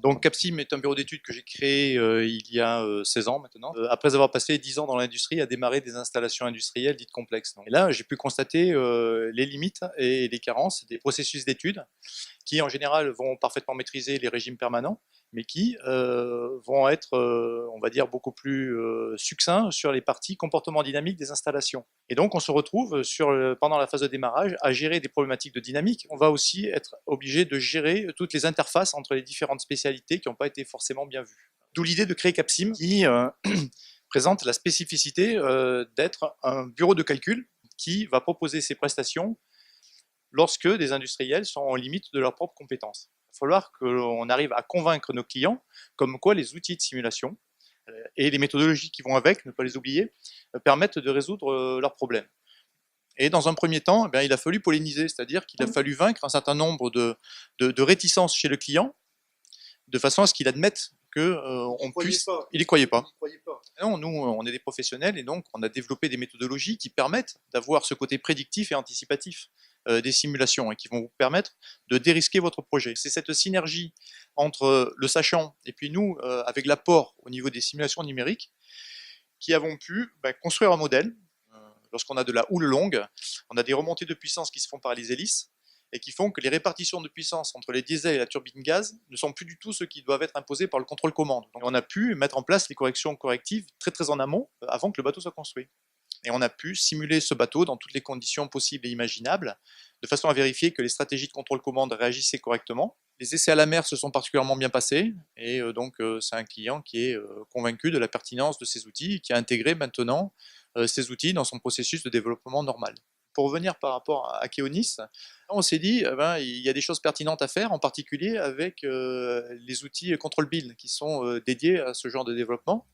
Donc Capsim est un bureau d'études que j'ai créé il y a 16 ans maintenant, après avoir passé 10 ans dans l'industrie à démarrer des installations industrielles dites complexes. Et là, j'ai pu constater les limites et les carences des processus d'études qui, en général, vont parfaitement maîtriser les régimes permanents, mais qui vont être, on va dire, beaucoup plus succincts sur les parties comportement dynamique des installations. Et donc, on se retrouve pendant la phase de démarrage à gérer des problématiques de dynamique. On va aussi être obligé de gérer toutes les interfaces entre les différentes spécialités qui n'ont pas été forcément bien vues. D'où l'idée de créer Capsim, qui présente la spécificité d'être un bureau de calcul qui va proposer ses prestations lorsque des industriels sont en limite de leurs propres compétences. Il va falloir qu'on arrive à convaincre nos clients comme quoi les outils de simulation et les méthodologies qui vont avec, ne pas les oublier, permettent de résoudre leurs problèmes. Et dans un premier temps, eh bien, il a fallu polliniser, c'est-à-dire qu'il a fallu vaincre un certain nombre de réticences chez le client, de façon à ce qu'il admette qu'on puisse... Il n'y croyait pas. Non, nous, on est des professionnels et donc on a développé des méthodologies qui permettent d'avoir ce côté prédictif et anticipatif des simulations et qui vont vous permettre de dérisquer votre projet. C'est cette synergie entre le sachant et puis nous, avec l'apport au niveau des simulations numériques, qui avons pu construire un modèle. Lorsqu'on a de la houle longue, on a des remontées de puissance qui se font par les hélices et qui font que les répartitions de puissance entre les diesels et la turbine gaz ne sont plus du tout ceux qui doivent être imposés par le contrôle commande. Donc on a pu mettre en place les corrections correctives très en amont, avant que le bateau soit construit. Et on a pu simuler ce bateau dans toutes les conditions possibles et imaginables, de façon à vérifier que les stratégies de contrôle commande réagissaient correctement. Les essais à la mer se sont particulièrement bien passés, et donc c'est un client qui est convaincu de la pertinence de ces outils, et qui a intégré maintenant ces outils dans son processus de développement normal. Pour revenir par rapport à Keonis, on s'est dit il y a des choses pertinentes à faire, en particulier avec les outils control build qui sont dédiés à ce genre de développement.